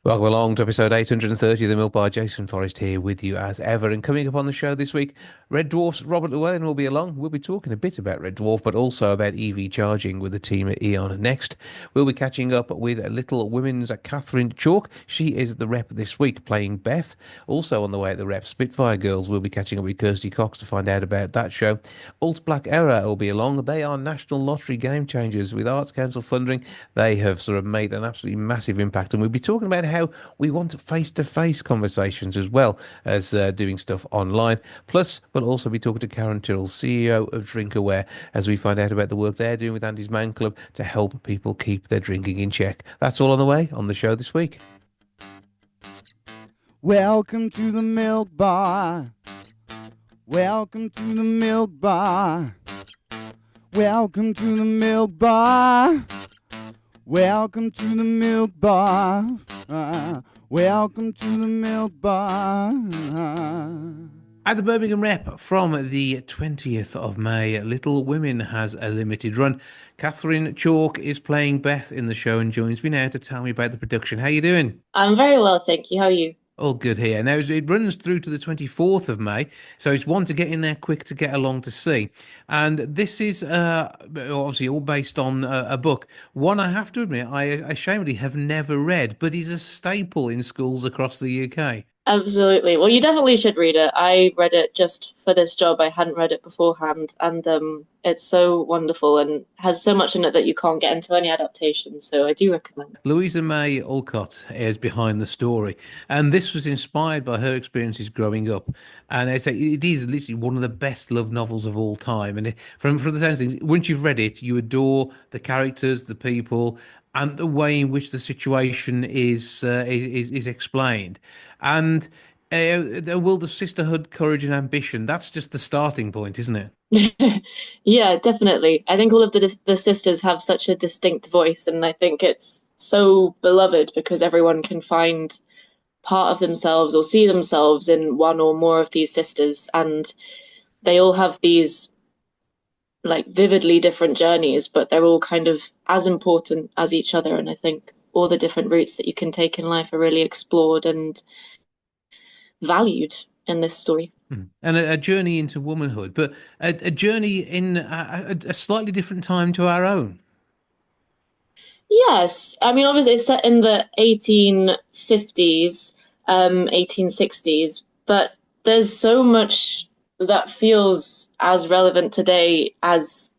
Welcome along to episode 830 of the Milk Bar. Jason Forrest here with you as ever. And coming up on the show this week, Red Dwarf's Robert Llewellyn will be along. We'll be talking a bit about Red Dwarf, but also about EV charging with the team at Eon. Next, we'll be catching up with Little Women's Catherine Chalk. She is the rep this week, playing Beth. Also on the way at the rep, Spitfire Girls. We'll be catching up with Kirsty Cox to find out about that show. Alt Black Era will be along. They are National Lottery game changers with Arts Council funding. They have sort of made an absolutely massive impact, and we'll be talking about how we want face-to-face conversations as well as doing stuff online. Plus, we'll also be talking to Karen Tyrrell, CEO of Drink Aware, as we find out about the work they're doing with Andy's Man Club to help people keep their drinking in check. That's all on the way on the show this week. Welcome to the Milk Bar. Welcome to the Milk Bar. Welcome to the Milk Bar. Welcome to the Milk Bar. Welcome to the Milk Bar. At the Birmingham Rep from the 20th of May, Little Women has a limited run. Catherine Chalk is playing Beth in the show and joins me now to tell me about the production. How you doing? I'm very well, thank you. How are you? All good here. Now, it runs through to the 24th of May, so it's one to get in there quick to get along to see. And this is obviously all based on a book. One I have to admit, I ashamedly have never read, but is a staple in schools across the UK. Absolutely. Well, you definitely should read it. I read it just for this job. I hadn't read it beforehand, and it's so wonderful and has so much in it that you can't get into any adaptation. So I do recommend. Louisa May Alcott is behind the story, and this was inspired by her experiences growing up. And it is literally one of the best loved novels of all time. And from the sounds of things, once you've read it, you adore the characters, the people, and the way in which the situation is explained. And a world of sisterhood, courage, and ambition. That's just the starting point, isn't it? Yeah, definitely. I think all of the sisters have such a distinct voice, and I think it's so beloved because everyone can find part of themselves or see themselves in one or more of these sisters, and they all have these like vividly different journeys, but they're all kind of as important as each other. And I think all the different routes that you can take in life are really explored and valued in this story. And a journey into womanhood, but a journey in a slightly different time to our own. Yes, I mean, obviously it's set in the 1850s, 1860s, but there's so much that feels as relevant today as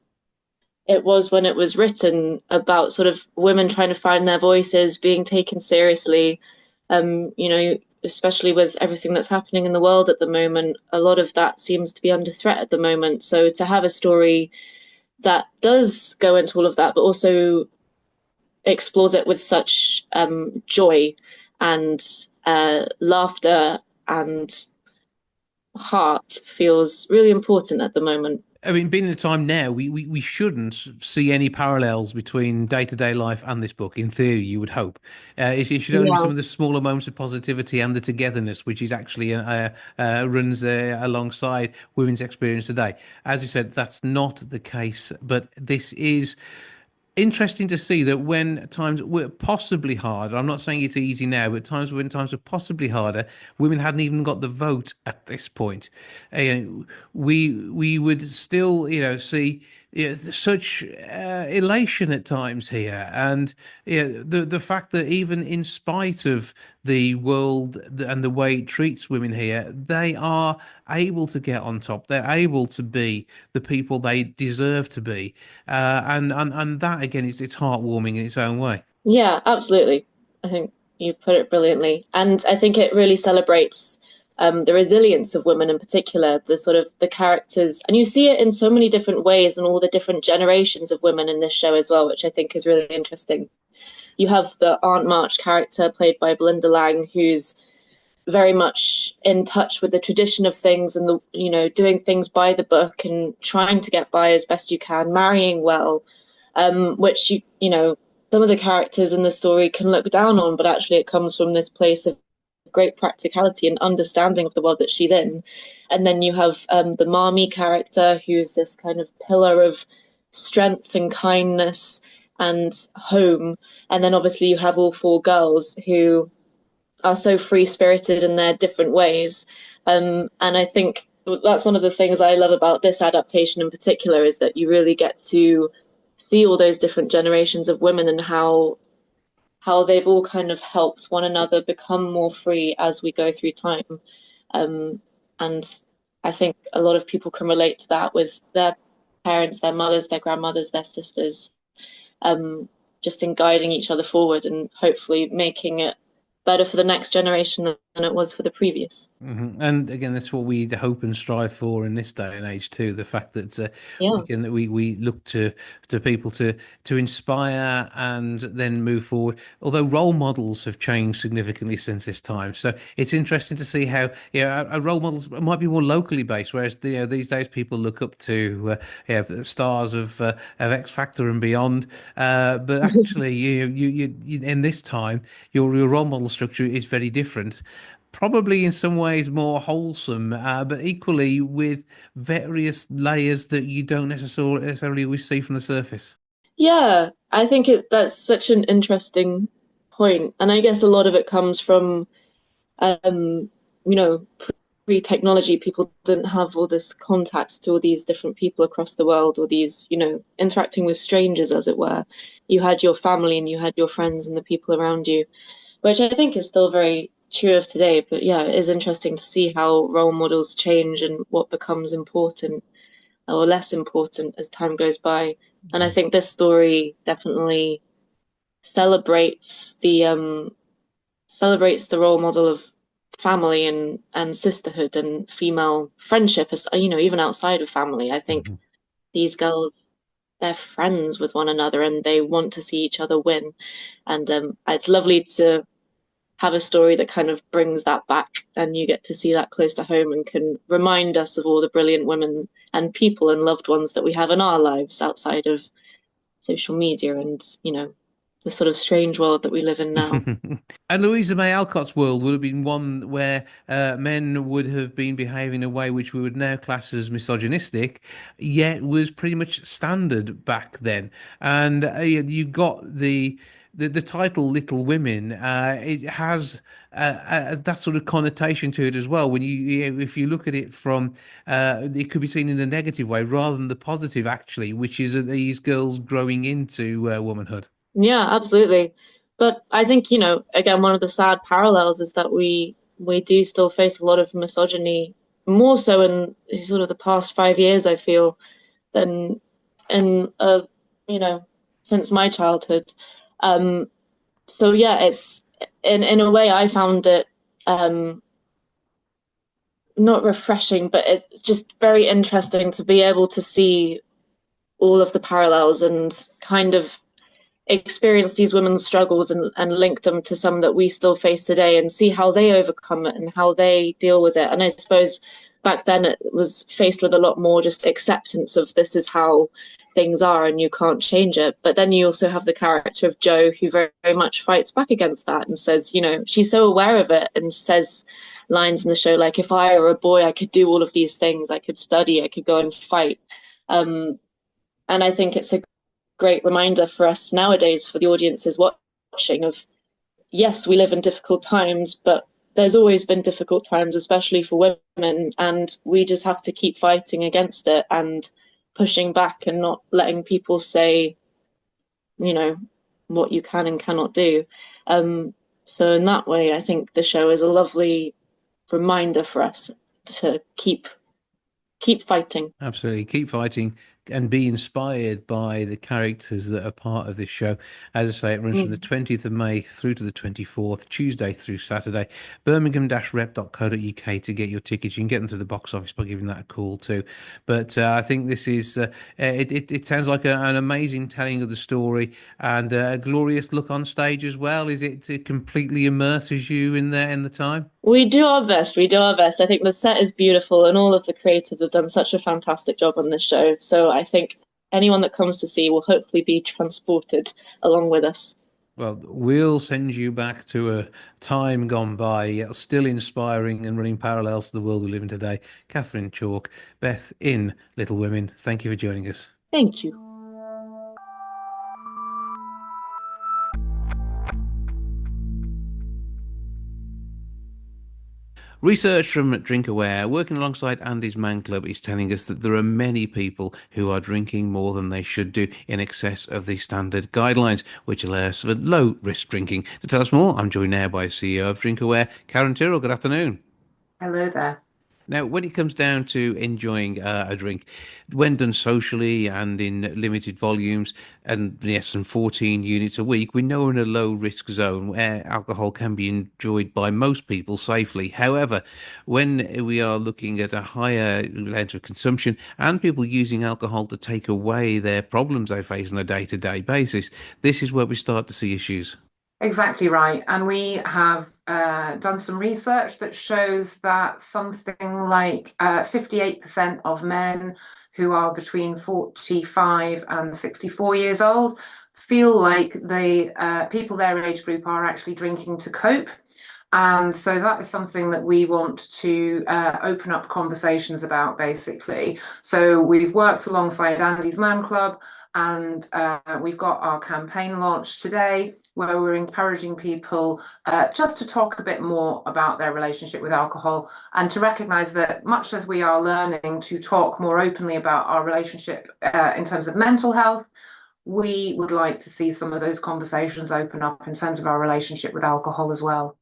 it was when it was written about sort of women trying to find their voices, being taken seriously. You know, especially with everything that's happening in the world at the moment, a lot of that seems to be under threat at the moment. So to have a story that does go into all of that, but also explores it with such joy and laughter and heart feels really important at the moment. I mean, being in a time now, we shouldn't see any parallels between day-to-day life and this book. In theory, you would hope. It should only be Yeah. some of the smaller moments of positivity and the togetherness, which is actually runs alongside women's experience today. As you said, that's not the case, but this is interesting to see that when times were possibly harder, I'm not saying it's easy now, but times were possibly harder, women hadn't even got the vote at this point. We would still, see such elation at times here, and the fact that even in spite of the world and the way it treats women here, they are able to get on top. They're able to be the people they deserve to be, and that again is it's heartwarming in its own way. Yeah, absolutely. I think you put it brilliantly. And I think it really celebrates the resilience of women in particular, the sort of the characters. And you see it in so many different ways and all the different generations of women in this show as well, which I think is really interesting. You have the Aunt March character played by Belinda Lang, who's very much in touch with the tradition of things and the doing things by the book and trying to get by as best you can, marrying well, which some of the characters in the story can look down on, but actually it comes from this place of great practicality and understanding of the world that she's in. And then you have the Marmee character, who's this kind of pillar of strength and kindness and home. And then obviously you have all four girls who are so free spirited in their different ways. And I think that's one of the things I love about this adaptation in particular, is that you really get to see all those different generations of women and how they've all kind of helped one another become more free as we go through time. And I think a lot of people can relate to that with their parents, their mothers, their grandmothers, their sisters, just in guiding each other forward and hopefully making it better for the next generation than it was for the previous. And again, that's what we hope and strive for in this day and age too. The fact that Yeah. we look to people to inspire and then move forward. Although role models have changed significantly since this time, so it's interesting to see how our role models might be more locally based, whereas these days people look up to stars of X Factor and beyond. But actually, you in this time, your role model structure is very different, probably in some ways more wholesome, but equally with various layers that you don't necessarily always see from the surface. Yeah, I think that's such an interesting point. And I guess a lot of it comes from, you know, pre-technology, people didn't have all this contact to all these different people across the world, or these, interacting with strangers, as it were. You had your family and you had your friends and the people around you, which I think is still very true of today. But yeah, it is interesting to see how role models change and what becomes important or less important as time goes by. And I think this story definitely celebrates the role model of family and sisterhood and female friendship, as even outside of family. I think Mhm. these girls, they're friends with one another and they want to see each other win. And it's lovely to have a story that kind of brings that back, and you get to see that close to home and can remind us of all the brilliant women and people and loved ones that we have in our lives outside of social media and the sort of strange world that we live in now. And Louisa May Alcott's world would have been one where men would have been behaving in a way which we would now class as misogynistic, yet was pretty much standard back then. And you got the title Little Women. It has that sort of connotation to it as well. When if you look at it from, it could be seen in a negative way rather than the positive, actually, which is these girls growing into womanhood. Yeah, absolutely. But I think, again, one of the sad parallels is that we do still face a lot of misogyny, more so in sort of the past 5 years, I feel, than in you know, since my childhood. Um, so yeah, it's in a way I found it not refreshing, but it's just very interesting to be able to see all of the parallels and kind of experience these women's struggles and link them to some that we still face today and see how they overcome it and how they deal with it. And I suppose back then it was faced with a lot more just acceptance of this is how things are and you can't change it. But then you also have the character of Jo, who very, very much fights back against that and says, she's so aware of it and says lines in the show like, if I were a boy, I could do all of these things. I could study, I could go and fight. And I think it's a great reminder for us nowadays, for the audiences watching, of yes, we live in difficult times, but there's always been difficult times, especially for women, and we just have to keep fighting against it and pushing back and not letting people say, what you can and cannot do. So in that way, I think the show is a lovely reminder for us to keep fighting. Absolutely. Keep fighting and be inspired by the characters that are part of this show. As I say, it runs from the 20th of May through to the 24th, Tuesday through Saturday. Birmingham-rep.co.uk to get your tickets. You can get them through the box office by giving that a call too. But I think this is, it sounds like an amazing telling of the story and a glorious look on stage as well. Is it completely immerses you in there in the time? We do our best. We do our best. I think the set is beautiful, and all of the creatives have done such a fantastic job on this show. So I think anyone that comes to see will hopefully be transported along with us. Well, we'll send you back to a time gone by, yet still inspiring and running parallels to the world we live in today. Catherine Chalk, Beth in Little Women, thank you for joining us. Thank you. Research from DrinkAware, working alongside Andy's Man Club, is telling us that there are many people who are drinking more than they should do in excess of the standard guidelines, which allows for low risk drinking. To tell us more, I'm joined now by CEO of DrinkAware, Karen Tyrrell. Good afternoon. Hello there. Now, when it comes down to enjoying a drink, when done socially and in limited volumes, and yes, some 14 units a week, we know we're in a low risk zone where alcohol can be enjoyed by most people safely. However, when we are looking at a higher amount of consumption and people using alcohol to take away their problems they face on a day-to-day basis, this is where we start to see issues. Exactly right. And we have done some research that shows that something like 58% of men who are between 45 and 64 years old feel like the people their age group are actually drinking to cope. And so that is something that we want to open up conversations about, basically. So we've worked alongside Andy's Man Club, and we've got our campaign launched today where we're encouraging people just to talk a bit more about their relationship with alcohol and to recognize that much as we are learning to talk more openly about our relationship in terms of mental health, we would like to see some of those conversations open up in terms of our relationship with alcohol as well.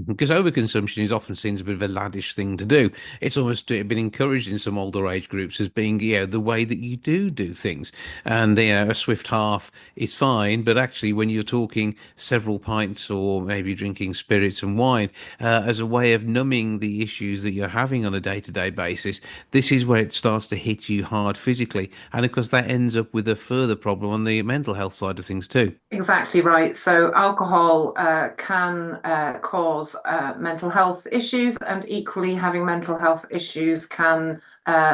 Because overconsumption is often seen as a bit of a laddish thing to do. It's almost been encouraged in some older age groups as being, the way that you do things. And, a swift half is fine, but actually when you're talking several pints or maybe drinking spirits and wine as a way of numbing the issues that you're having on a day-to-day basis, this is where it starts to hit you hard physically. And of course, that ends up with a further problem on the mental health side of things too. Exactly right. So alcohol can cause mental health issues, and equally having mental health issues can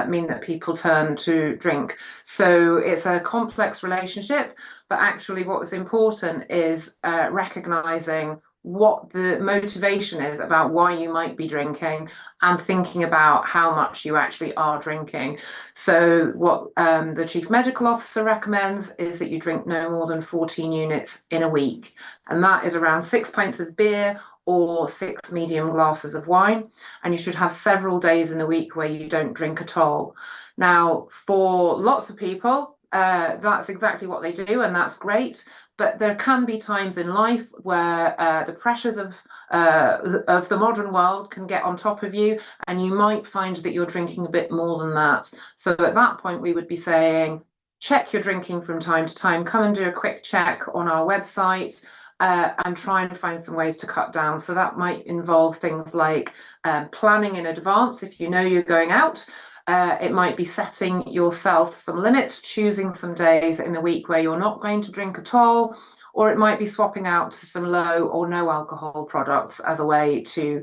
mean that people turn to drink. So it's a complex relationship, but actually what was important is recognizing what the motivation is about why you might be drinking and thinking about how much you actually are drinking. So what the chief medical officer recommends is that you drink no more than 14 units in a week. And that is around 6 pints of beer or 6 medium glasses of wine. And you should have several days in the week where you don't drink at all. Now, for lots of people, that's exactly what they do, and that's great. But there can be times in life where the pressures of the modern world can get on top of you, and you might find that you're drinking a bit more than that. So at that point, we would be saying, check your drinking from time to time. Come and do a quick check on our website and try and find some ways to cut down. So that might involve things like planning in advance if you know you're going out. It might be setting yourself some limits, choosing some days in the week where you're not going to drink at all, or it might be swapping out to some low or no alcohol products as a way to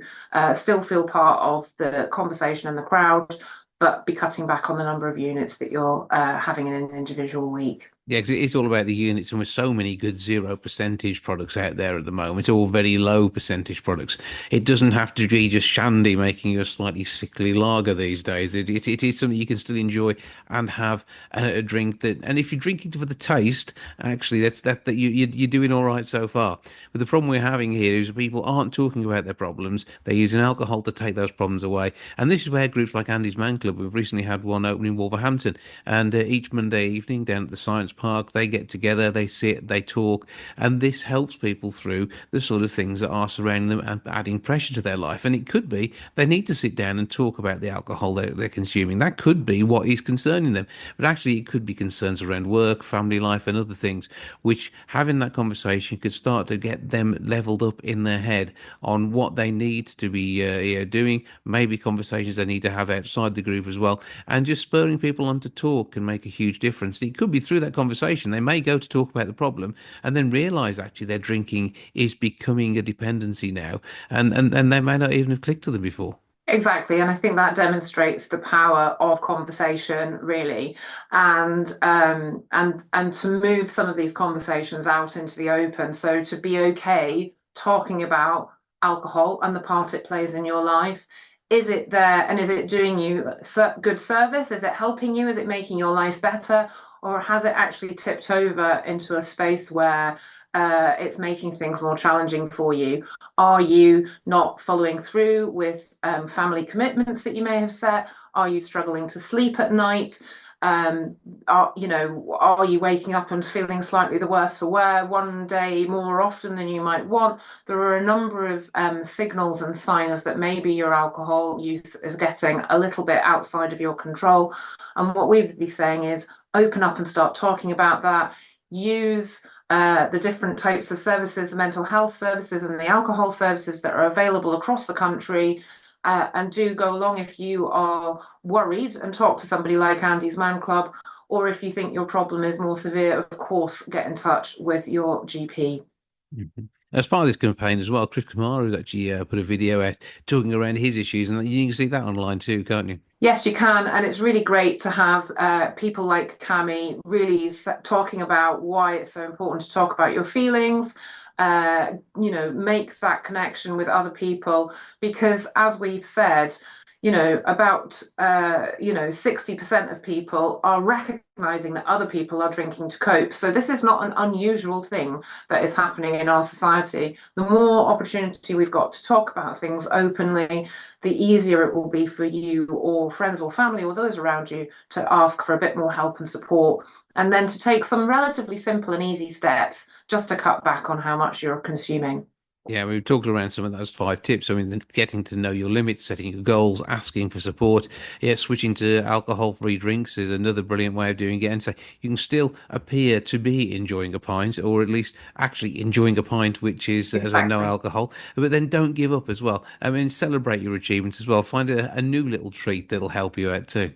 still feel part of the conversation and the crowd, but be cutting back on the number of units that you're having in an individual week. Yeah, because it's all about the units, and with so many good 0% products out there at the moment, it's all very low percentage products. It doesn't have to be just shandy making you a slightly sickly lager these days. It is something you can still enjoy and have a drink that, and if you're drinking for the taste, actually, that you're doing all right so far. But the problem we're having here is people aren't talking about their problems. They're using alcohol to take those problems away, and this is where groups like Andy's Man Club, we've recently had one open in Wolverhampton, and each Monday evening down at the Science Park, they get together, they sit, they talk, and this helps people through the sort of things that are surrounding them and adding pressure to their life. And it could be they need to sit down and talk about the alcohol they're consuming. That could be what is concerning them, but actually it could be concerns around work, family life, and other things, which having that conversation could start to get them leveled up in their head on what they need to be doing, maybe conversations they need to have outside the group as well, and just spurring people on to talk can make a huge difference. It could be through that conversation they may go to talk about the problem and then realize actually their drinking is becoming a dependency now, and they may not even have clicked to them before. Exactly, and I think that demonstrates the power of conversation, really, and to move some of these conversations out into the open. So to be okay talking about alcohol and the part it plays in your life. Is it there, and is it doing you good service? Is it helping you? Is it making your life better? Or has it actually tipped over into a space where it's making things more challenging for you? Are you not following through with family commitments that you may have set? Are you struggling to sleep at night? Are you waking up and feeling slightly the worse for wear one day more often than you might want? There are a number of signals and signs that maybe your alcohol use is getting a little bit outside of your control. And what we would be saying is open up and start talking about that. Use the different types of services, the mental health services and the alcohol services that are available across the country. And do go along if you are worried and talk to somebody like Andy's Man Club, or if you think your problem is more severe, of course, get in touch with your GP. Mm-hmm. As part of this campaign as well, Chris Kamara has actually put a video out talking around his issues, and you can see that online too, can't you? Yes, you can, and it's really great to have people like Cami really talking about why it's so important to talk about your feelings, make that connection with other people, because as we've said, about 60% of people are recognizing that other people are drinking to cope. So this is not an unusual thing that is happening in our society. The more opportunity we've got to talk about things openly, the easier it will be for you or friends or family or those around you to ask for a bit more help and support, and then to take some relatively simple and easy steps just to cut back on how much you're consuming. Yeah, we've talked around some of those 5 tips. I mean, getting to know your limits, setting your goals, asking for support. Yeah, switching to alcohol-free drinks is another brilliant way of doing it. And so you can still appear to be enjoying a pint, or at least actually enjoying a pint, which is, as I no alcohol. But then don't give up as well. I mean, celebrate your achievements as well. Find a new little treat that'll help you out too.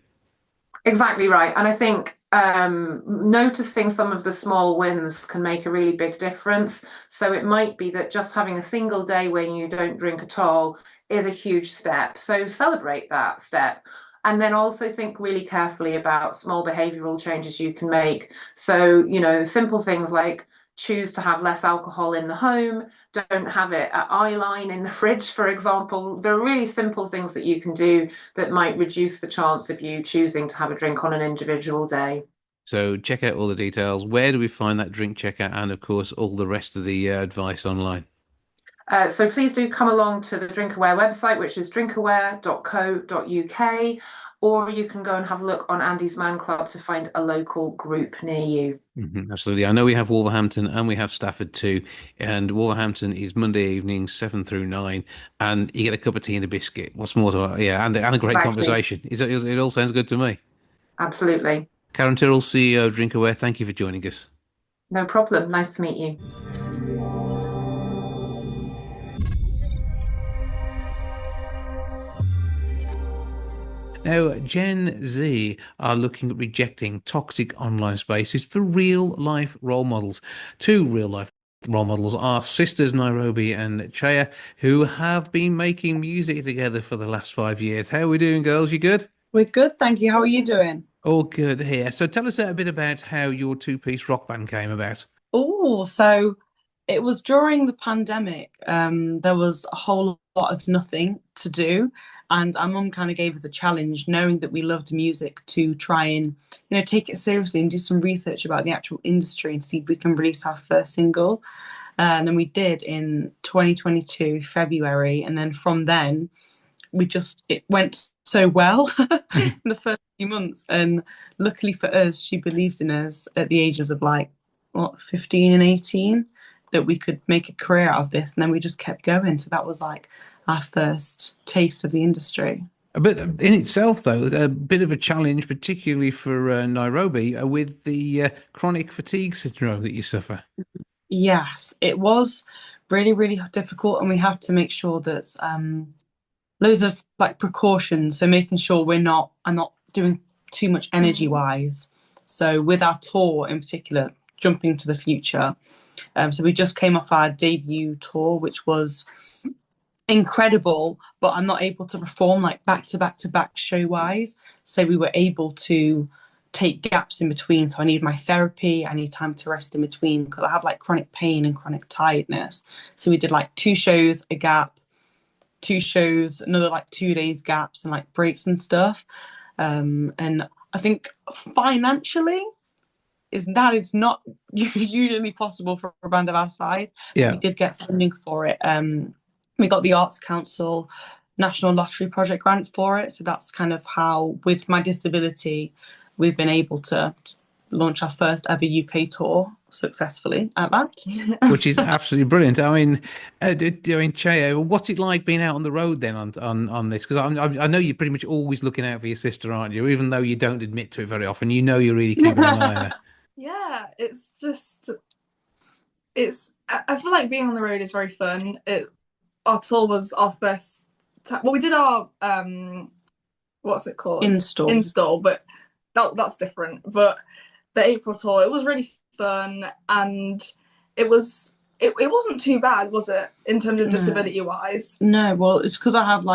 Exactly right. And I think noticing some of the small wins can make a really big difference. So it might be that just having a single day when you don't drink at all is a huge step. So celebrate that step. And then also think really carefully about small behavioral changes you can make. So, simple things like choose to have less alcohol in the home, don't have it at eye line in the fridge, for example. There are really simple things that you can do that might reduce the chance of you choosing to have a drink on an individual day. So check out all the details. Where do we find that drink checker? And of course, all the rest of the advice online. So please do come along to the Drinkaware website, which is drinkaware.co.uk, or you can go and have a look on Andy's Man Club to find a local group near you. Mm-hmm, absolutely. I know we have Wolverhampton and we have Stafford too. And Wolverhampton is Monday evenings, 7 through 9. And you get a cup of tea and a biscuit. What's more to yeah, and a great conversation. It all sounds good to me. Absolutely. Karen Tyrrell, CEO of Drinkaware, thank you for joining us. No problem. Nice to meet you. Now, Gen Z are looking at rejecting toxic online spaces for real life role models. Two real life role models are sisters Nairobi and Chaya, who have been making music together for the last 5 years. How are we doing, girls? You good? We're good, thank you. How are you doing? All good here. So tell us a bit about how your two-piece rock band came about. Oh, so it was during the pandemic. There was a whole lot of nothing to do. And our mum kind of gave us a challenge, knowing that we loved music, to try and, take it seriously and do some research about the actual industry and see if we can release our first single. And then we did in 2022, February. And then from then, it went so well in the first few months. And luckily for us, she believed in us at the ages of 15 and 18, that we could make a career out of this. And then we just kept going. So that was our first taste of the industry. But in itself, though, a bit of a challenge, particularly for Nairobi, with the chronic fatigue syndrome that you suffer. Yes, it was really, really difficult. And we have to make sure that loads of precautions. So making sure I'm not doing too much energy wise. So with our tour in particular, jumping to the future. So we just came off our debut tour, which was incredible, but I'm not able to perform back to back to back show wise. So we were able to take gaps in between. So I need my therapy. I need time to rest in between because I have chronic pain and chronic tiredness. So we did 2 shows, a gap, 2 shows, another 2 days gaps and breaks and stuff. And I think financially, is not usually possible for a band of our size. Yeah. We did get funding for it. We got the Arts Council National Lottery Project grant for it. So that's kind of how, with my disability, we've been able to launch our first ever UK tour successfully at that. Which is absolutely brilliant. I mean, Cheo, what's it like being out on the road then on this? Because I know you're pretty much always looking out for your sister, aren't you? Even though you don't admit to it very often, you know you're really keeping an eye on her. Yeah, it's just, I feel like being on the road is very fun. Our tour was our first time. Well, we did our, what's it called? Install, but that's different. But the April tour, it was really fun, and it wasn't too bad, was it, in terms of disability wise? No, well, it's because I have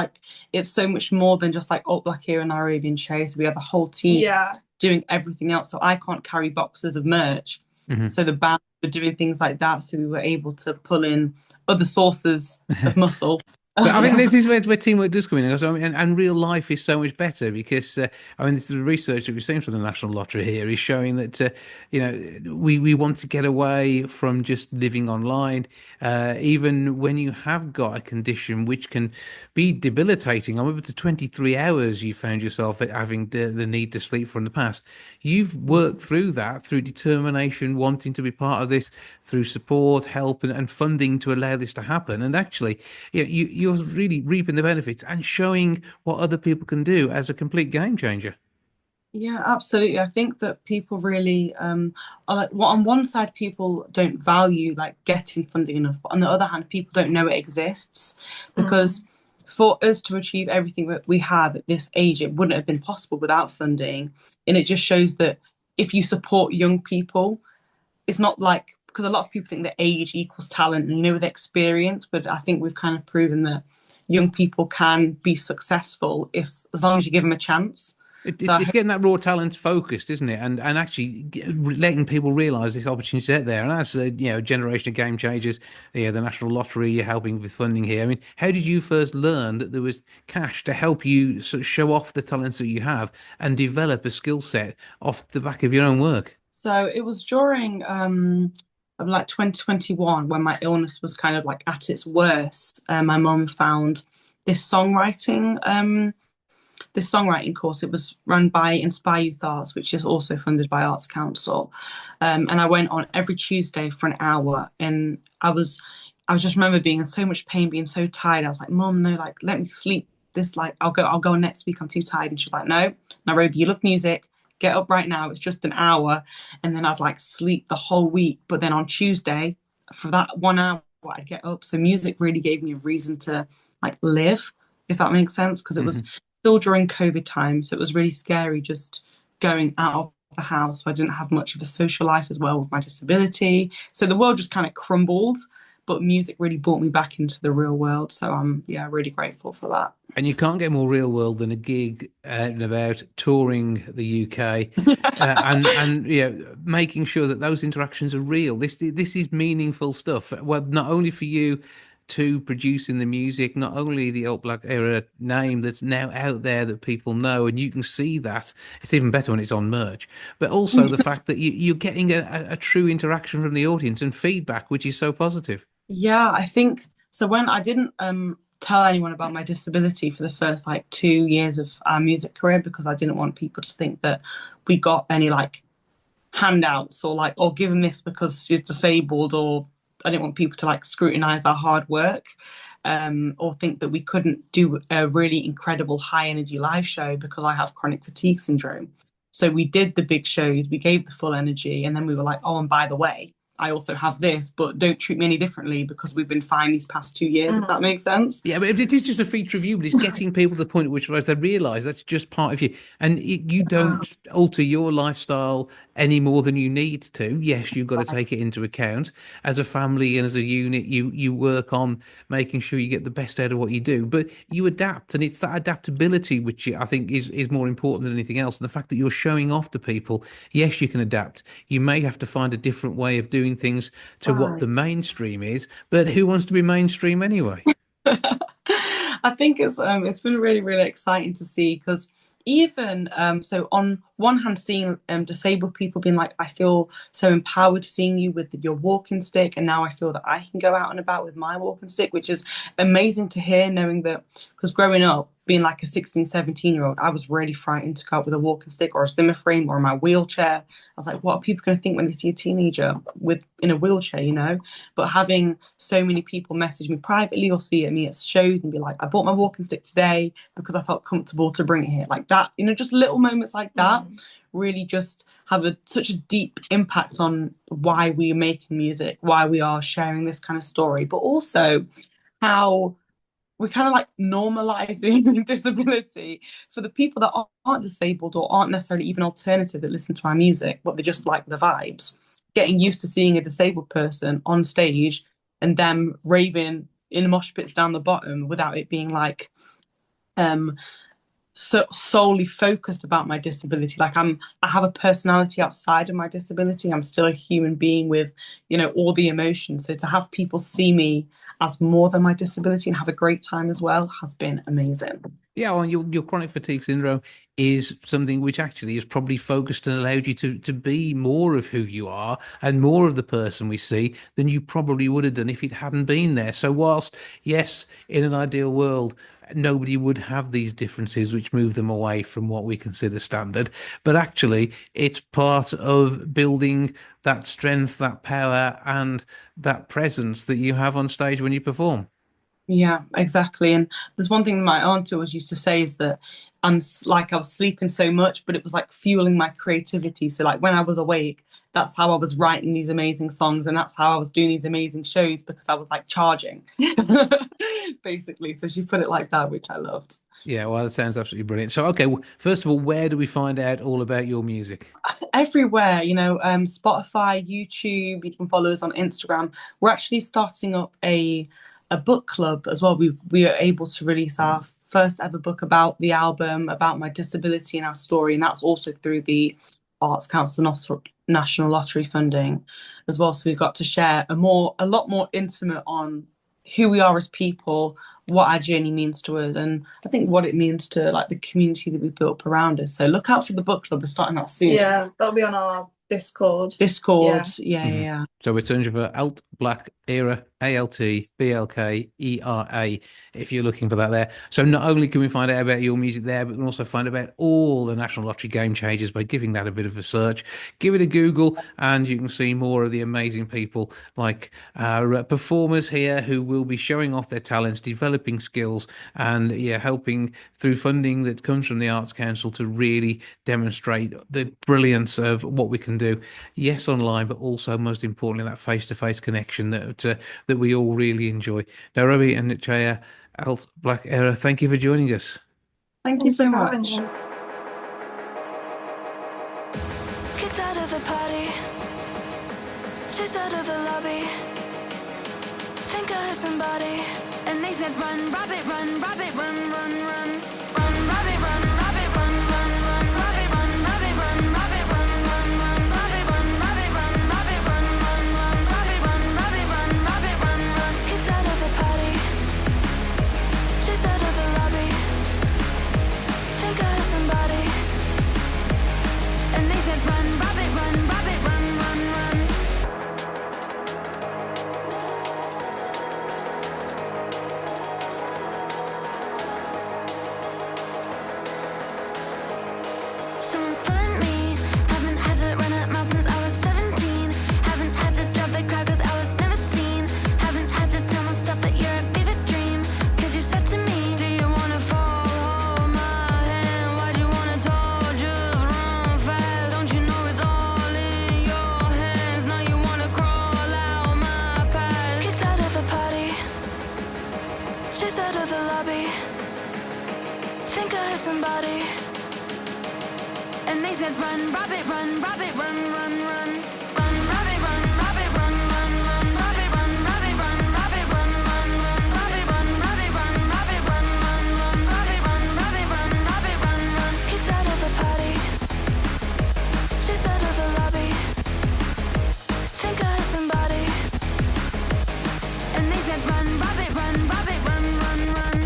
it's so much more than just Up Black here and Arabian Chase. We have a whole team doing everything else, so I can't carry boxes of merch. So the band were doing things like that, so we were able to pull in other sources of muscle. But I mean, this is where teamwork does come in. I mean, and real life is so much better because, I mean, this is the research that we've seen from the National Lottery here is showing that, we want to get away from just living online. Even when you have got a condition which can be debilitating, I remember the 23 hours you found yourself having the need to sleep for in the past. You've worked through that through determination, wanting to be part of this, through support, help, and funding to allow this to happen. And actually, you're really reaping the benefits and showing what other people can do as a complete game changer. Yeah, absolutely. I think that people really are on one side, people don't value getting funding enough, but on the other hand, people don't know it exists, because for us to achieve everything that we have at this age, it wouldn't have been possible without funding. And it just shows that if you support young people, it's not because a lot of people think that age equals talent and with experience, but I think we've kind of proven that young people can be successful as long as you give them a chance. It's getting that raw talent focused, isn't it? And actually letting people realise this opportunity out there. And as a generation of game changers, the National Lottery, you're helping with funding here. I mean, how did you first learn that there was cash to help you sort of show off the talents that you have and develop a skill set off the back of your own work? So it was during 2021 when my illness was kind of at its worst. My mum found this songwriting course. It was run by Inspire Youth Arts, which is also funded by Arts Council. And I went on every Tuesday for an hour, and I just remember being in so much pain, being so tired. I was like, Mum, no, let me sleep this, I'll go next week, I'm too tired. And she was like, no, Nairobi, you love music, get up right now, it's just an hour. And then I'd sleep the whole week, but then on Tuesday for that 1 hour I'd get up. So music really gave me a reason to live, if that makes sense, because it was still during COVID time, so it was really scary just going out of the house. I didn't have much of a social life as well with my disability, so the world just kind of crumbled, but music really brought me back into the real world. So I'm really grateful for that. And you can't get more real world than a gig out and about touring the UK and making sure that those interactions are real. This is meaningful stuff. Well, not only for you to producing the music, not only the Alt Black Era name that's now out there that people know, and you can see that it's even better when it's on merch, but also the fact that you're getting a true interaction from the audience and feedback, which is so positive. Yeah, I think so. When I didn't tell anyone about my disability for the first 2 years of our music career, because I didn't want people to think that we got any handouts or give them this because she's disabled, or I didn't want people to scrutinize our hard work or think that we couldn't do a really incredible high energy live show, because I have chronic fatigue syndrome. So we did the big shows, we gave the full energy, and then we were like, oh, and by the way, I also have this, but don't treat me any differently because we've been fine these past 2 years, if that makes sense. Yeah, but it is just a feature of you, but it's getting people to the point at which they realise that's just part of you. And you don't alter your lifestyle any more than you need to. Yes, you've got to take it into account. As a family and as a unit, you work on making sure you get the best out of what you do, but you adapt. And it's that adaptability which I think is more important than anything else. And the fact that you're showing off to people, yes, you can adapt. You may have to find a different way of doing things to what the mainstream is, but who wants to be mainstream anyway? I think it's been really, really exciting to see, because even so on one hand, seeing disabled people being like, I feel so empowered seeing you with your walking stick, and now I feel that I can go out and about with my walking stick, which is amazing to hear, knowing that, because growing up being like a 16, 17-year-old, I was really frightened to go out with a walking stick or a Zimmer frame or in my wheelchair. I was like, what are people going to think when they see a teenager in a wheelchair, you know? But having so many people message me privately or see me at shows and be like, I bought my walking stick today because I felt comfortable to bring it here, like that, you know, just little moments like that really just have such a deep impact on why we are making music, why we are sharing this kind of story, but also how we're kind of like normalizing disability for the people that aren't disabled or aren't necessarily even alternative that listen to our music, but they just like the vibes. Getting used to seeing a disabled person on stage and them raving in mosh pits down the bottom without it being like so solely focused about my disability. Like I have a personality outside of my disability. I'm still a human being with, you know, all the emotions. So to have people see me as more than my disability and have a great time as well has been amazing. Yeah, well, your chronic fatigue syndrome is something which actually is probably focused and allowed you to be more of who you are and more of the person we see than you probably would have done if it hadn't been there. So whilst, yes, in an ideal world, nobody would have these differences which move them away from what we consider standard, but actually it's part of building that strength, that power, and that presence that you have on stage when you perform. Yeah, exactly. And there's one thing my aunt always used to say is that I was sleeping so much, but it was like fueling my creativity. So like when I was awake, that's how I was writing these amazing songs, and that's how I was doing these amazing shows, because I was like charging, basically. So she put it like that, which I loved. Yeah, well, that sounds absolutely brilliant. So, okay, well, first of all, where do we find out all about your music? Everywhere, you know, Spotify, YouTube. You can follow us on Instagram. We're actually starting up a book club as well. We are able to release our first ever book about the album, about my disability and our story, and that's also through the Arts Council National Lottery funding as well. So we've got to share a lot more intimate on who we are as people, what our journey means to us, and I think what it means to like the community that we've built up around us. So look out for the book club. We're starting that soon. Yeah, that'll be on our Discord. Yeah. So we're searching for Alt Black Era, ALTBLKERA, if you're looking for that there. So not only can we find out about your music there, but we can also find about all the National Lottery game changers by giving that a bit of a search. Give it a Google, and you can see more of the amazing people like our performers here who will be showing off their talents, developing skills, and helping through funding that comes from the Arts Council to really demonstrate the brilliance of what we can do. Yes, online, but also most importantly that face-to-face connection that we all really enjoy. Now, Robbie and Chaya, Alt Black Era, thank you for joining us. Thank you so much. Kicked out of the party, chased out of the lobby. Think I heard somebody, and they said, "Run, rabbit, run, rabbit, run, run, run, run, rabbit, run, rabbit, run, run, run, rabbit, run, rabbit, run, rabbit, run, run, run, rabbit, run, rabbit, run, rabbit, run, run, run, rabbit, run, rabbit, run, rabbit, run, run." Kicked out of the party, chased out of the lobby. Think I heard somebody, and they said, "Run, rabbit, run, rabbit, run, run, run." Someone's pulling me. Haven't had to run a mile since I was 17. Haven't had to drop the crowd 'cause I was never seen. Haven't had to tell myself that you're a fever dream. 'Cause you said to me, "Do you wanna fall? Hold my hand. Why'd you wanna talk? Just run fast. Don't you know it's all in your hands? Now you wanna crawl out my past." Kicked out of the party, chased out of the lobby. Think I heard somebody, and they said, "Run, rabbit, run, rabbit, run, run, run, run, rabbit, run, rabbit, run, run, run, rabbit, run, rabbit, run, rabbit, run, run, run, rabbit, run, rabbit, run, rabbit, run, run, run, rabbit, run, rabbit, run, rabbit, run, run." Kicked out of the party, chased out of the lobby. Think I heard somebody, and they said, "Run, rabbit, run, rabbit, run, run, run."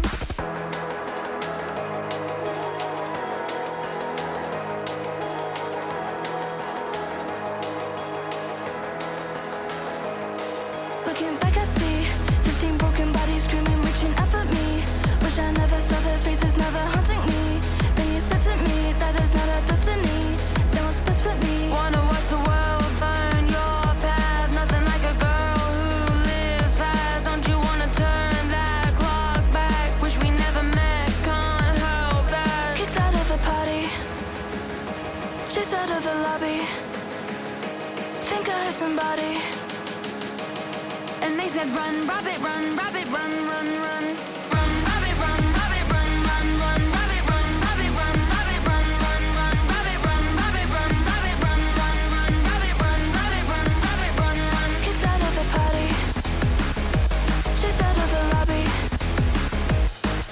somebody. And they said, run, rabbit, run, rabbit, run, run, run. Run, rabbit, run, rabbit, run, run, run. Rabbit, run, rabbit, run, rabbit, run, run, run. Rabbit, run, rabbit, run, rabbit, run, run, run. Rabbit, run, rabbit, run, rabbit, run, run. Kicked out of the party. Just out of the lobby.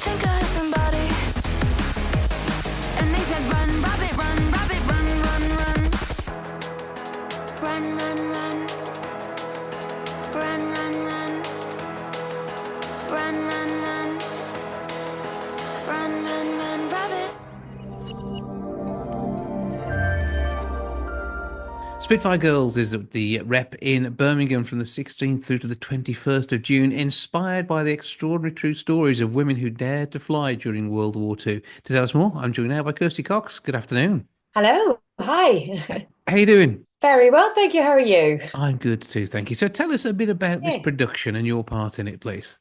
Think I heard somebody. And they said, run, rabbit, run, rabbit, run, run, run. Run, run, run. Run, run, run. Run, run, run. Run, run, run, rabbit. Spitfire Girls is the rep in Birmingham from the 16th through to the 21st of June, inspired by the extraordinary true stories of women who dared to fly during World War II. To tell us more, I'm joined now by Kirsty Cox. Good afternoon. Hello. Hi. How you doing? Very well, thank you. How are you? I'm good too, thank you. So tell us a bit about this Yeah. production and your part in it, please.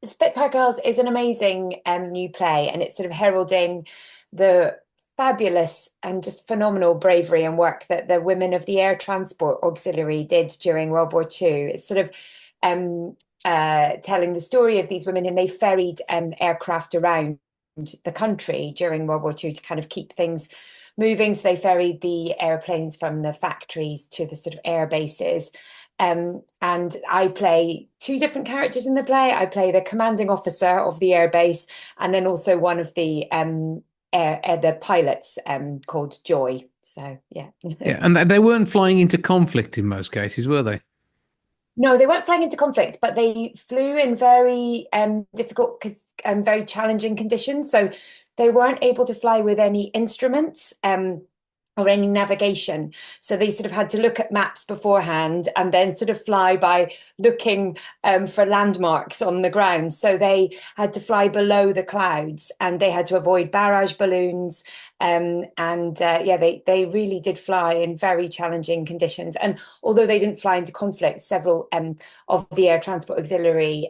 Spitfire Girls is an amazing new play, and it's sort of heralding the fabulous and just phenomenal bravery and work that the women of the Air Transport Auxiliary did during World War II. It's sort of telling the story of these women, and they ferried aircraft around the country during World War II to kind of keep things moving. So they ferried the airplanes from the factories to the sort of air bases. And I play two different characters in the play. I play the commanding officer of the airbase, and then also one of the pilots called Joy. So yeah. Yeah, and they weren't flying into conflict in most cases, were they? No, they weren't flying into conflict, but they flew in very difficult and very challenging conditions. So they weren't able to fly with any instruments or any navigation. So they sort of had to look at maps beforehand and then sort of fly by looking for landmarks on the ground. So they had to fly below the clouds, and they had to avoid barrage balloons. They really did fly in very challenging conditions. And although they didn't fly into conflict, several of the Air Transport Auxiliary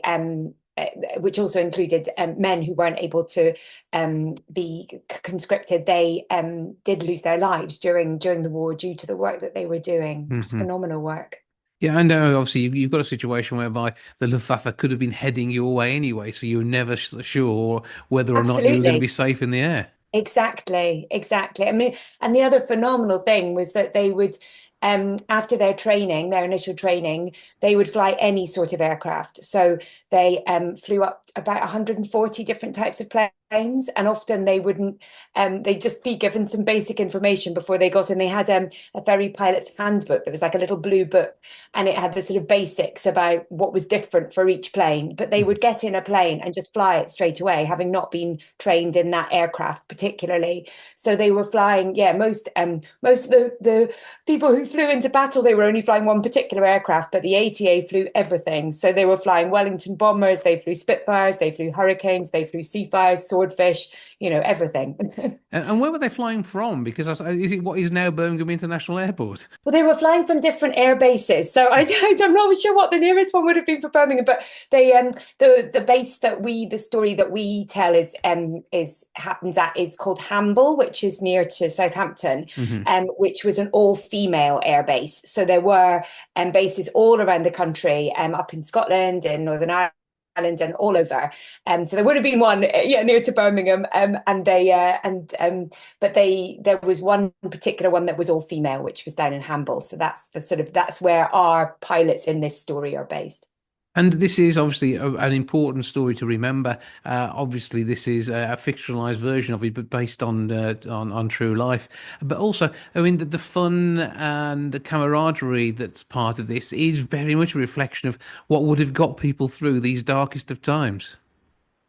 which also included men who weren't able to be conscripted, they did lose their lives during the war due to the work that they were doing. It was phenomenal work. Yeah, I know. Obviously, you've got a situation whereby the Luftwaffe could have been heading your way anyway, so you were never sure whether or not you were going to be safe in the air. Exactly. I mean, and the other phenomenal thing was that they would, after their training, their initial training, they would fly any sort of aircraft. So they flew up about 140 different types of planes, and often they wouldn't, they'd just be given some basic information before they got in. They had a ferry pilot's handbook that was like a little blue book, and it had the sort of basics about what was different for each plane. But they would get in a plane and just fly it straight away, having not been trained in that aircraft particularly. So they were flying, most of the people who flew into battle, they were only flying one particular aircraft, but the ATA flew everything. So they were flying Wellington bombers, they flew Spitfires, they flew Hurricanes, they flew Seafires, Swordfish, everything. And where were they flying from? Because is it what is now Birmingham International Airport? Well, they were flying from different air bases, so I'm not sure what the nearest one would have been for Birmingham. But they the base the story that we tell is called Hamble, which is near to Southampton, which was an all-female air base. So there were bases all around the country, up in Scotland, in Northern Ireland, and all over. So there would have been one near to Birmingham, but there was one particular one that was all female, which was down in Hamble. So that's where our pilots in this story are based. And this is obviously an important story to remember. Obviously, this is a fictionalized version of it, but based on true life. But also, I mean, the fun and the camaraderie that's part of this is very much a reflection of what would have got people through these darkest of times.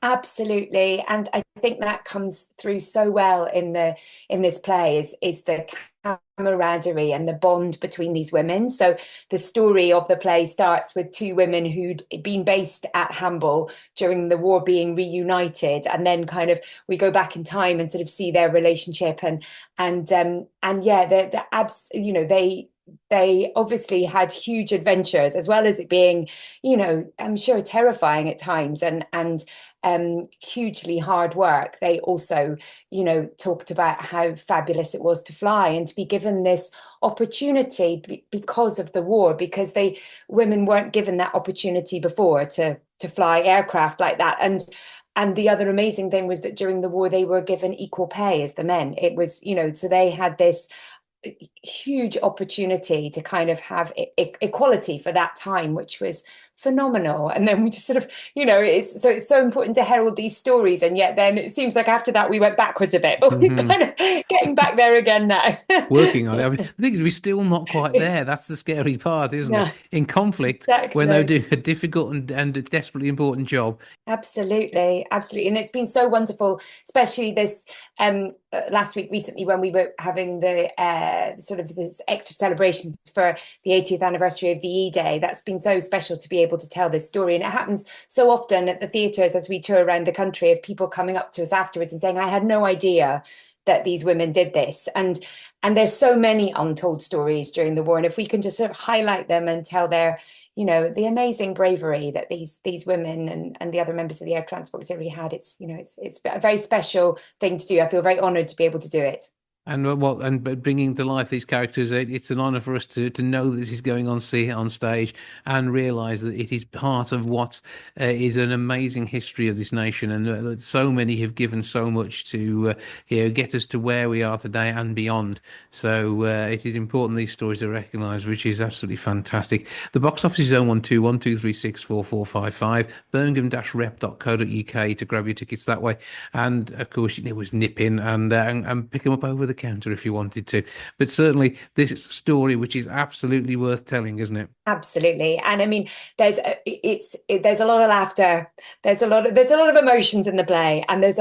Absolutely, and I think that comes through so well in this play is the camaraderie and the bond between these women. So the story of the play starts with two women who'd been based at Hamble during the war being reunited, and then kind of we go back in time and sort of see their relationship they obviously had huge adventures, as well as it being, I'm sure terrifying at times and hugely hard work. They also, talked about how fabulous it was to fly and to be given this opportunity because of the war, because women weren't given that opportunity before to fly aircraft like that. And the other amazing thing was that during the war, they were given equal pay as the men. It was, so they had this huge opportunity to kind of have equality for that time, which was phenomenal. And then we just sort of, it's so important to herald these stories, and yet then it seems like after that we went backwards a bit, but we're kind of getting back there again now. Working on it. I mean, the thing is, we're still not quite there. That's the scary part, isn't it? In conflict, when they're doing a difficult and desperately important job. Absolutely. And it's been so wonderful, especially this last week recently when we were having the sort of this extra celebrations for the 80th anniversary of VE Day. That's been so special to be able to tell this story. And it happens so often at the theatres as we tour around the country, of people coming up to us afterwards and saying, I had no idea that these women did this. And there's so many untold stories during the war. And if we can just sort of highlight them and tell their, the amazing bravery that these women and the other members of the air transport auxiliary had, it's a very special thing to do. I feel very honoured to be able to do it. And bringing to life these characters, it's an honour for us to know this is going on, see it on stage, and realise that it is part of what is an amazing history of this nation, and that so many have given so much to get us to where we are today and beyond. So it is important these stories are recognised, which is absolutely fantastic. The box office is 012-1236-4455, birmingham-rep.co.uk to grab your tickets that way, and of course it was nip in and pick them up over the counter if you wanted to. But certainly this is a story which is absolutely worth telling, isn't it? Absolutely. And I mean, there's a lot of laughter, there's a lot of emotions in the play, and there's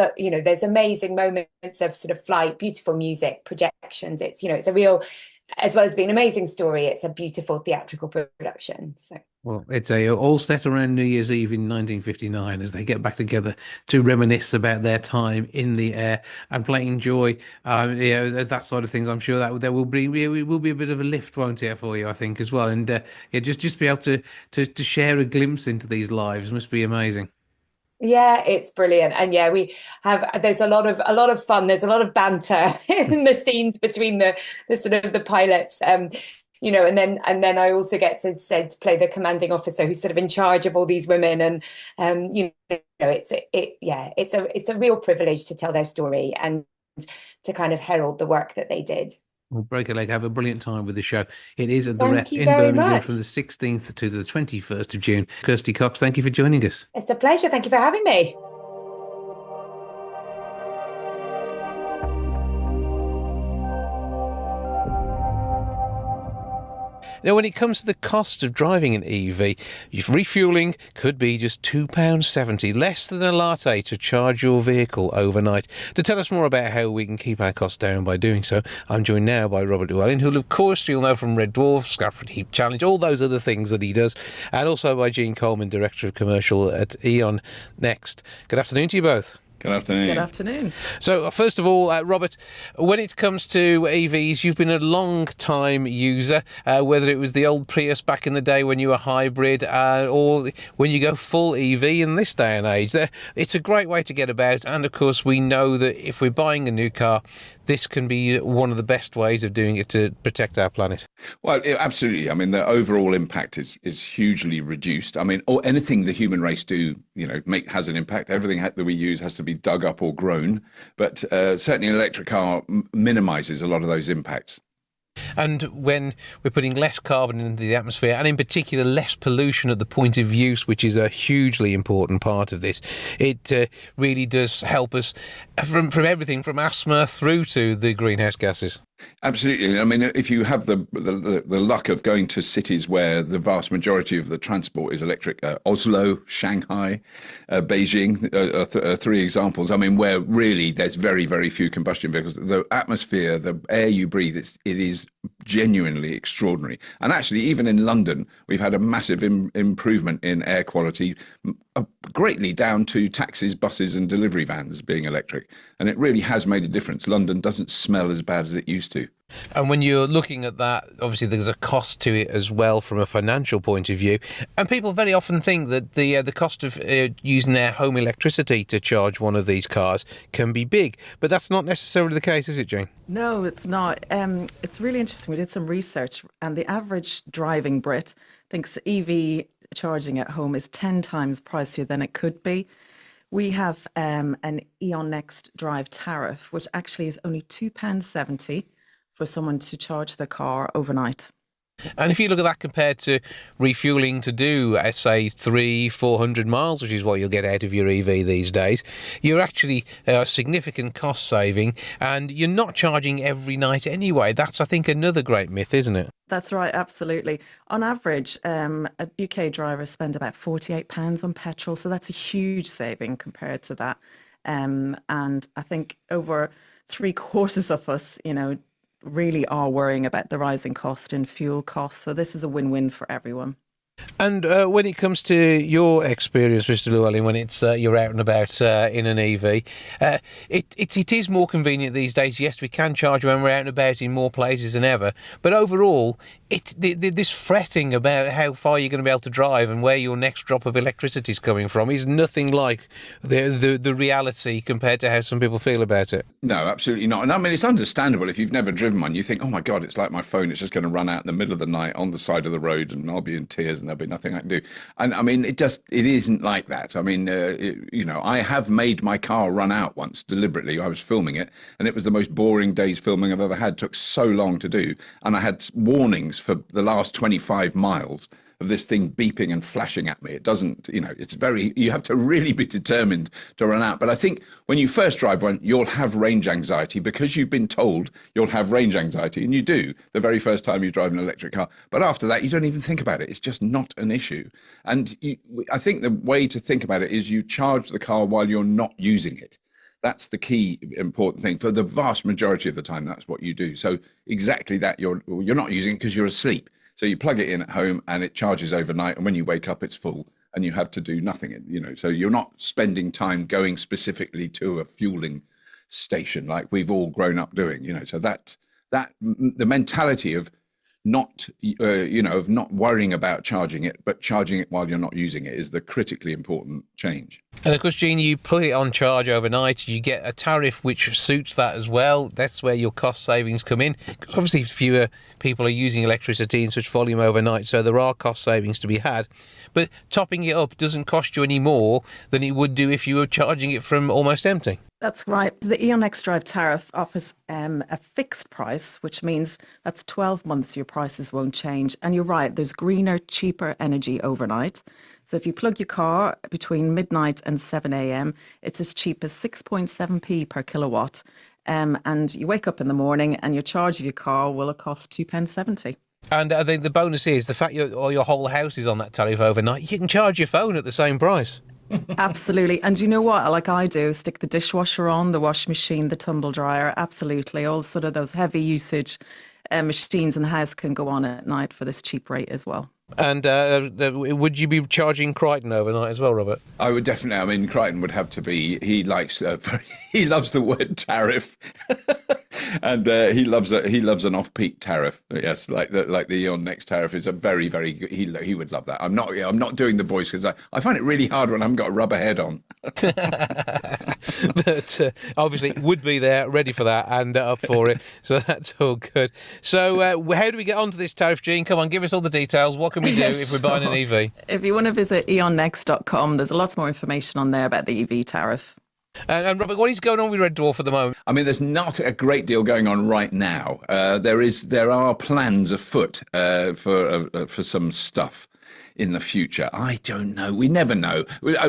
amazing moments of sort of flight, beautiful music, projections. It's a real, as well as being an amazing story, it's a beautiful theatrical production. So well, it's all set around New Year's Eve in 1959 as they get back together to reminisce about their time in the air and playing joy. That sort of things. I'm sure that there will be a bit of a lift, won't it, for you? I think as well, and just be able to share a glimpse into these lives must be amazing. Yeah, it's brilliant. And yeah, there's a lot of fun. There's a lot of banter in the scenes between the sort of the pilots. And then I also get said to play the commanding officer who's sort of in charge of all these women. And it's a real privilege to tell their story and to kind of herald the work that they did. Well, break a leg, have a brilliant time with the show. It is at the Rep in Birmingham from the 16th to the 21st of June. Kirsty Cox, thank you for joining us. It's a pleasure. Thank you for having me. Now, when it comes to the cost of driving an EV, refuelling could be just £2.70, less than a latte to charge your vehicle overnight. To tell us more about how we can keep our costs down by doing so, I'm joined now by Robert Llewellyn, who, of course, you'll know from Red Dwarf, Scrap and Heap Challenge, all those other things that he does, and also by Jean Coleman, Director of Commercial at E.ON Next. Good afternoon to you both. Good afternoon. Good afternoon. So, first of all, Robert, when it comes to EVs, you've been a long-time user, whether it was the old Prius back in the day when you were hybrid, or when you go full EV in this day and age. It's a great way to get about, and of course, we know that if we're buying a new car, this can be one of the best ways of doing it to protect our planet. Well, absolutely. I mean, the overall impact is hugely reduced. I mean, anything the human race do, has an impact. Everything that we use has to be dug up or grown, but certainly an electric car minimises a lot of those impacts. And when we're putting less carbon into the atmosphere, and in particular less pollution at the point of use, which is a hugely important part of this, it really does help us from everything from asthma through to the greenhouse gases. Absolutely. I mean, if you have the luck of going to cities where the vast majority of the transport is electric, Oslo, Shanghai, Beijing are three examples. I mean, where really there's very, very few combustion vehicles. The atmosphere, the air you breathe, it is genuinely extraordinary. And actually, even in London, we've had a massive improvement in air quality greatly down to taxis, buses and delivery vans being electric. And it really has made a difference. London doesn't smell as bad as it used to. And when you're looking at that, obviously there's a cost to it as well from a financial point of view. And people very often think that the cost of using their home electricity to charge one of these cars can be big. But that's not necessarily the case, is it, Jane? No, it's not. It's really interesting. We did some research, and the average driving Brit thinks EV charging at home is 10 times pricier than it could be. We have an Eon Next Drive tariff, which actually is only £2.70 for someone to charge their car overnight. And if you look at that compared to refuelling to do, say, 300-400 miles, which is what you'll get out of your EV these days, you're actually a significant cost saving, and you're not charging every night anyway. That's, I think, another great myth, isn't it? That's right, absolutely. On average, a UK driver spend about £48 on petrol, so that's a huge saving compared to that. And I think over 3/4 of us, really are worrying about the rising cost in fuel costs. So this is a win-win for everyone. And when it comes to your experience, Mr. Llewellyn, when it's you're out and about in an EV, it is more convenient these days. Yes, we can charge when we're out and about in more places than ever. But overall, this fretting about how far you're going to be able to drive and where your next drop of electricity is coming from is nothing like the reality compared to how some people feel about it. No, absolutely not. And I mean, it's understandable if you've never driven one. You think, oh my God, it's like my phone. It's just going to run out in the middle of the night on the side of the road, and I'll be in tears and there'll be nothing I can do. And I mean, it isn't like that. I mean, I have made my car run out once deliberately. I was filming it, and it was the most boring day's filming I've ever had. It took so long to do. And I had warnings for the last 25 miles of this thing beeping and flashing at me. It doesn't, you have to really be determined to run out. But I think when you first drive one, you'll have range anxiety because you've been told you'll have range anxiety, and you do the very first time you drive an electric car. But after that, you don't even think about it. It's just not an issue. And I think the way to think about it is you charge the car while you're not using it. That's the key important thing. For the vast majority of the time, that's what you do. So exactly that, you're not using it because you're asleep. So you plug it in at home and it charges overnight, and when you wake up, it's full and you have to do nothing. So you're not spending time going specifically to a fueling station like we've all grown up doing. So that the mentality of not worrying about charging it, but charging it while you're not using it is the critically important change. And of course, Gene, you put it on charge overnight, you get a tariff which suits that as well. That's where your cost savings come in. Because obviously fewer people are using electricity in such volume overnight, so there are cost savings to be had. But topping it up doesn't cost you any more than it would do if you were charging it from almost empty. That's right. The Eon Next Drive tariff offers a fixed price, which means that's 12 months your prices won't change. And you're right, there's greener, cheaper energy overnight. So if you plug your car between midnight and 7 a.m, it's as cheap as 6.7p per kilowatt. And you wake up in the morning and your charge of your car will cost £2.70. And I think the bonus is the fact your whole house is on that tariff overnight, you can charge your phone at the same price. Absolutely. And you know what? Like I do, stick the dishwasher on, the washing machine, the tumble dryer. Absolutely. All sort of those heavy usage machines in the house can go on at night for this cheap rate as well. And would you be charging Crichton overnight as well, Robert? I would definitely. I mean, Crichton would have to be. He loves the word tariff, and he loves an off-peak tariff. Yes, like the Eon Next tariff is a very, very good. He would love that. I'm not doing the voice because I find it really hard when I haven't got a rubber head on. But obviously would be there, ready for that and up for it. So that's all good. So how do we get onto this tariff, Gene? Come on, give us all the details. What can we do if we're buying an EV? If you want to visit eonnext.com, there's lots more information on there about the EV tariff. And Robert, what is going on with Red Dwarf at the moment? I mean, there's not a great deal going on right now. There are plans afoot for some stuff in the future. I don't know. We never know.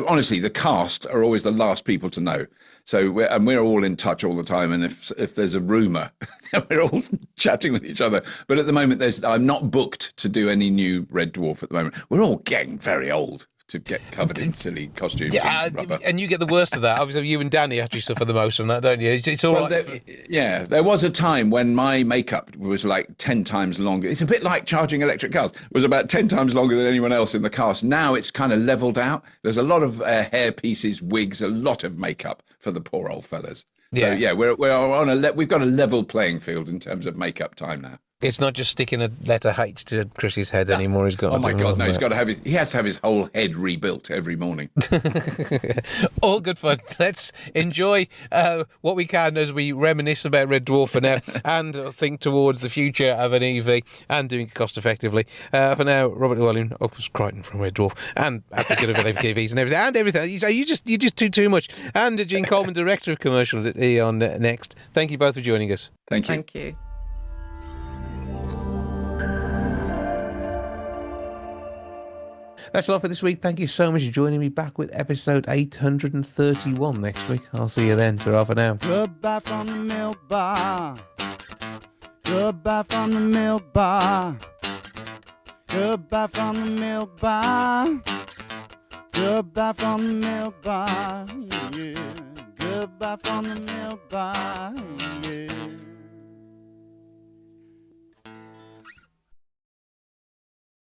Honestly, the cast are always the last people to know. So we're all in touch all the time. And if there's a rumour, we're all chatting with each other. But at the moment, I'm not booked to do any new Red Dwarf at the moment. We're all getting very old. to get covered in silly costumes. Yeah, and you get the worst of that. Obviously, you and Danny actually suffer the most from that, don't you? It's all right. There was a time when my makeup was like 10 times longer. It's a bit like charging electric cars. It was about 10 times longer than anyone else in the cast. Now it's kind of leveled out. There's a lot of hair pieces, wigs, a lot of makeup for the poor old fellas. So we're on we've got a level playing field in terms of makeup time now. It's not just sticking a letter H to Chris's head anymore. He's got. Oh my God! No, he's got to have he has to have his whole head rebuilt every morning. All good fun. Let's enjoy what we can as we reminisce about Red Dwarf for now, and think towards the future of an EV and doing it cost effectively. For now, Robert Llewellyn, Opus Crichton from Red Dwarf, and advocate of EVs and everything. You just do too much. And Gene Coleman, director of commercials at Eon Next. Thank you both for joining us. Thank you. Thank you. That's all for this week. Thank you so much for joining me. Back with episode 831 next week. I'll see you then. Ta-ra for now. Goodbye from the milk bar. Goodbye from the milk bar. Goodbye from the milk bar. Goodbye from the milk bar. Yeah. Goodbye from the milk bar. Yeah.